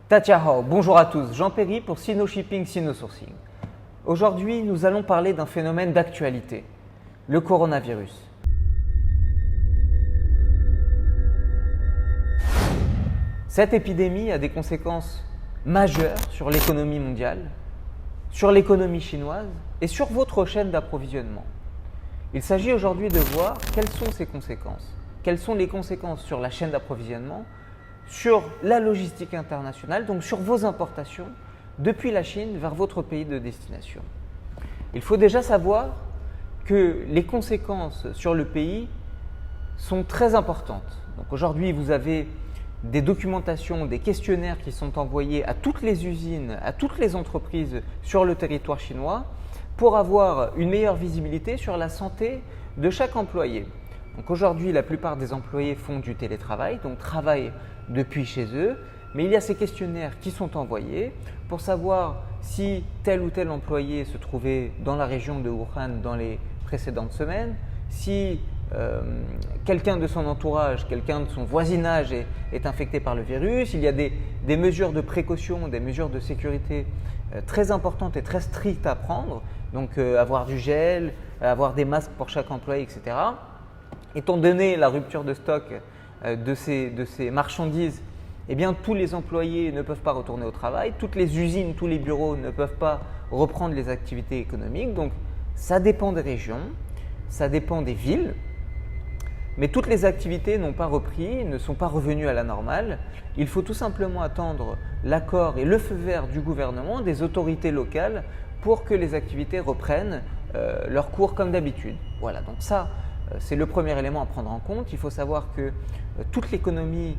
Tatiahao, bonjour à tous, Jean Perry pour Sino-Shipping, Sino-Sourcing. Aujourd'hui, nous allons parler d'un phénomène d'actualité, le coronavirus. Cette épidémie a des conséquences majeures sur l'économie mondiale, sur l'économie chinoise et sur votre chaîne d'approvisionnement. Il s'agit aujourd'hui de voir quelles sont ces conséquences. Quelles sont les conséquences sur la chaîne d'approvisionnement, sur la logistique internationale, donc sur vos importations depuis la Chine vers votre pays de destination. Il faut déjà savoir que les conséquences sur le pays sont très importantes. Donc aujourd'hui, vous avez des documentations, des questionnaires qui sont envoyés à toutes les usines, à toutes les entreprises sur le territoire chinois pour avoir une meilleure visibilité sur la santé de chaque employé. Donc aujourd'hui, la plupart des employés font du télétravail, donc travaillent depuis chez eux, mais il y a ces questionnaires qui sont envoyés pour savoir si tel ou tel employé se trouvait dans la région de Wuhan dans les précédentes semaines, si quelqu'un de son entourage, quelqu'un de son voisinage est infecté par le virus. Il y a des mesures de précaution, des mesures de sécurité très importantes et très strictes à prendre, donc avoir du gel, avoir des masques pour chaque employé, etc. Étant donné la rupture de stock de ces marchandises, eh bien, tous les employés ne peuvent pas retourner au travail, toutes les usines, tous les bureaux ne peuvent pas reprendre les activités économiques. Donc, ça dépend des régions, ça dépend des villes, mais toutes les activités n'ont pas repris, ne sont pas revenues à la normale. Il faut tout simplement attendre l'accord et le feu vert du gouvernement, des autorités locales, pour que les activités reprennent leur cours comme d'habitude. Voilà, donc ça, c'est le premier élément à prendre en compte. Il faut savoir que toute l'économie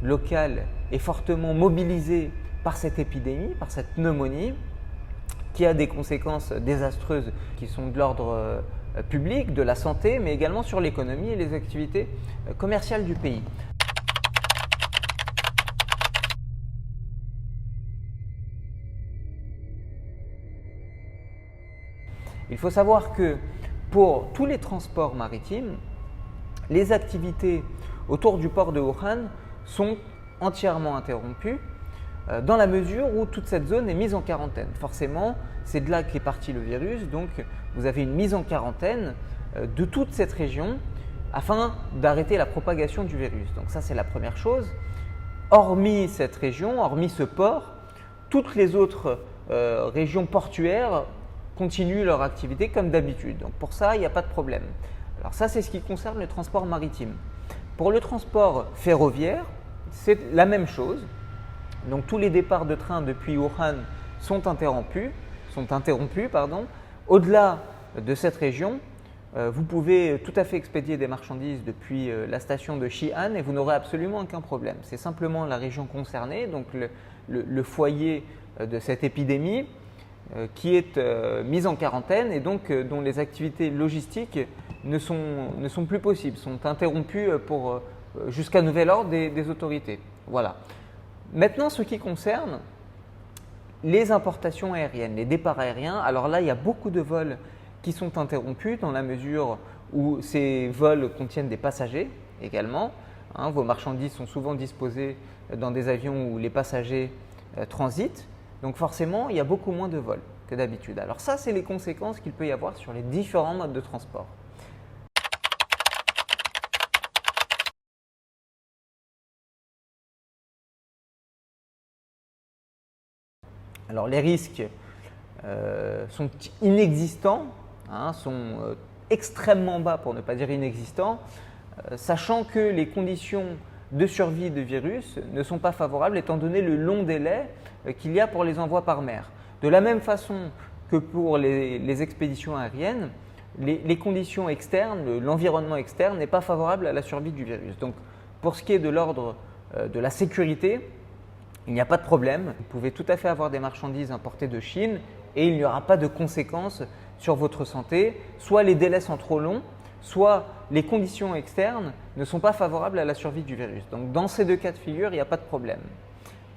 locale est fortement mobilisée par cette épidémie, par cette pneumonie, qui a des conséquences désastreuses qui sont de l'ordre public, de la santé, mais également sur l'économie et les activités commerciales du pays. Il faut savoir que pour tous les transports maritimes, les activités autour du port de Wuhan sont entièrement interrompues dans la mesure où toute cette zone est mise en quarantaine. Forcément, c'est de là qu'est parti le virus, donc vous avez une mise en quarantaine de toute cette région afin d'arrêter la propagation du virus. Donc ça, c'est la première chose. Hormis cette région, hormis ce port, toutes les autres régions portuaires continuent leur activité comme d'habitude. Donc pour ça, il n'y a pas de problème. Alors ça, c'est ce qui concerne le transport maritime. Pour le transport ferroviaire, c'est la même chose. Donc tous les départs de train depuis Wuhan sont interrompus. Au-delà de cette région, vous pouvez tout à fait expédier des marchandises depuis la station de Xi'an et vous n'aurez absolument aucun problème. C'est simplement la région concernée, donc le foyer de cette épidémie, qui est mise en quarantaine et donc dont les activités logistiques ne sont plus possibles, sont interrompues jusqu'à nouvel ordre des autorités. Voilà. Maintenant, ce qui concerne les importations aériennes, les départs aériens, alors là, il y a beaucoup de vols qui sont interrompus dans la mesure où ces vols contiennent des passagers également. Vos marchandises sont souvent disposées dans des avions où les passagers transitent. Donc forcément, il y a beaucoup moins de vols que d'habitude. Alors ça, c'est les conséquences qu'il peut y avoir sur les différents modes de transport. Alors les risques sont inexistants, sont extrêmement bas pour ne pas dire inexistants, sachant que les conditions de survie de virus ne sont pas favorables étant donné le long délai qu'il y a pour les envois par mer. De la même façon que pour les expéditions aériennes, les conditions externes, l'environnement externe n'est pas favorable à la survie du virus. Donc pour ce qui est de l'ordre de la sécurité, il n'y a pas de problème. Vous pouvez tout à fait avoir des marchandises importées de Chine et il n'y aura pas de conséquences sur votre santé. Soit les délais sont trop longs, soit les conditions externes ne sont pas favorables à la survie du virus. Donc dans ces deux cas de figure, il n'y a pas de problème.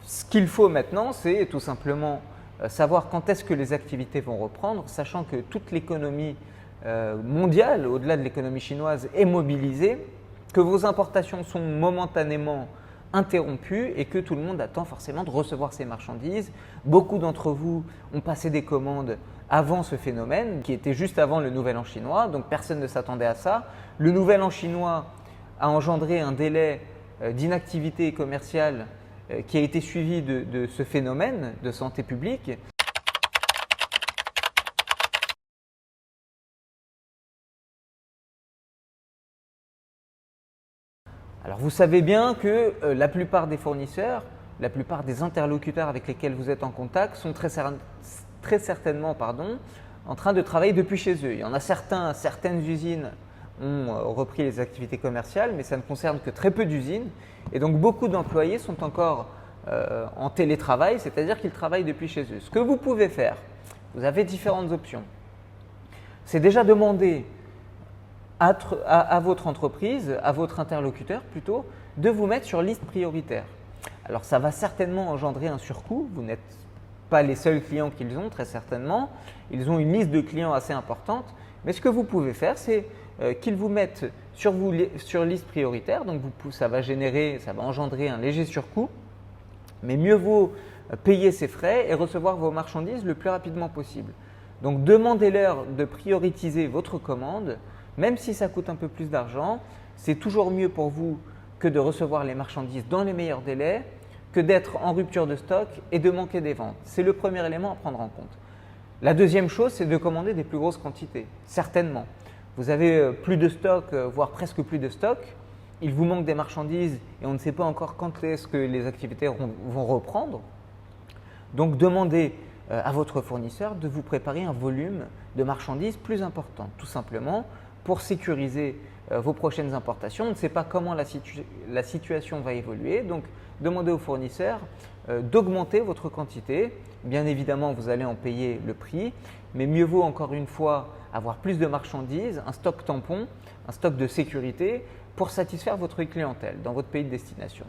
Ce qu'il faut maintenant, c'est tout simplement savoir quand est-ce que les activités vont reprendre, sachant que toute l'économie mondiale, au-delà de l'économie chinoise, est mobilisée, que vos importations sont momentanément interrompu et que tout le monde attend forcément de recevoir ses marchandises. Beaucoup d'entre vous ont passé des commandes avant ce phénomène, qui était juste avant le Nouvel An chinois, donc personne ne s'attendait à ça. Le Nouvel An chinois a engendré un délai d'inactivité commerciale qui a été suivi de ce phénomène de santé publique. Alors vous savez bien que la plupart des fournisseurs, la plupart des interlocuteurs avec lesquels vous êtes en contact sont très certainement en train de travailler depuis chez eux. Il y en a certaines usines ont repris les activités commerciales, mais ça ne concerne que très peu d'usines. Et donc beaucoup d'employés sont encore en télétravail, c'est-à-dire qu'ils travaillent depuis chez eux. Ce que vous pouvez faire, vous avez différentes options. C'est déjà demander à votre entreprise, à votre interlocuteur plutôt, de vous mettre sur liste prioritaire. Alors ça va certainement engendrer un surcoût, vous n'êtes pas les seuls clients qu'ils ont très certainement, ils ont une liste de clients assez importante, mais ce que vous pouvez faire c'est qu'ils vous mettent sur liste prioritaire, donc ça va engendrer un léger surcoût, mais mieux vaut payer ses frais et recevoir vos marchandises le plus rapidement possible. Donc demandez-leur de prioriser votre commande. Même si ça coûte un peu plus d'argent, c'est toujours mieux pour vous que de recevoir les marchandises dans les meilleurs délais, que d'être en rupture de stock et de manquer des ventes. C'est le premier élément à prendre en compte. La deuxième chose, c'est de commander des plus grosses quantités, certainement. Vous avez plus de stock, voire presque plus de stock. Il vous manque des marchandises et on ne sait pas encore quand est-ce que les activités vont reprendre. Donc demandez à votre fournisseur de vous préparer un volume de marchandises plus important, tout simplement pour sécuriser vos prochaines importations. On ne sait pas comment la situation va évoluer, donc demandez au fournisseur d'augmenter votre quantité. Bien évidemment, vous allez en payer le prix, mais mieux vaut encore une fois avoir plus de marchandises, un stock tampon, un stock de sécurité pour satisfaire votre clientèle dans votre pays de destination.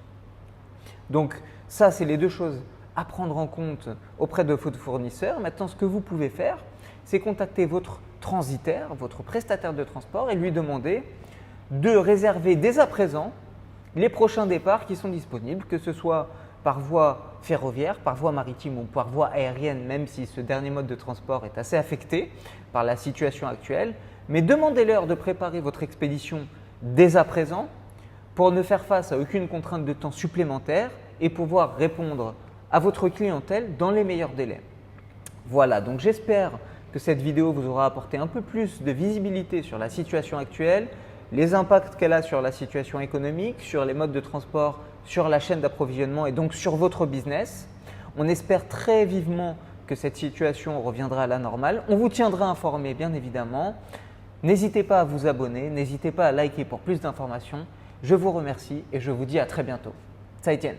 Donc ça, c'est les deux choses à prendre en compte auprès de votre fournisseur. Maintenant, ce que vous pouvez faire, c'est contacter votre transitaire, votre prestataire de transport et lui demander de réserver dès à présent les prochains départs qui sont disponibles, que ce soit par voie ferroviaire, par voie maritime ou par voie aérienne, même si ce dernier mode de transport est assez affecté par la situation actuelle. Mais demandez-leur de préparer votre expédition dès à présent pour ne faire face à aucune contrainte de temps supplémentaire et pouvoir répondre à votre clientèle dans les meilleurs délais. Voilà, donc j'espère que cette vidéo vous aura apporté un peu plus de visibilité sur la situation actuelle, les impacts qu'elle a sur la situation économique, sur les modes de transport, sur la chaîne d'approvisionnement et donc sur votre business. On espère très vivement que cette situation reviendra à la normale. On vous tiendra informé bien évidemment. N'hésitez pas à vous abonner, n'hésitez pas à liker pour plus d'informations. Je vous remercie et je vous dis à très bientôt. 再见。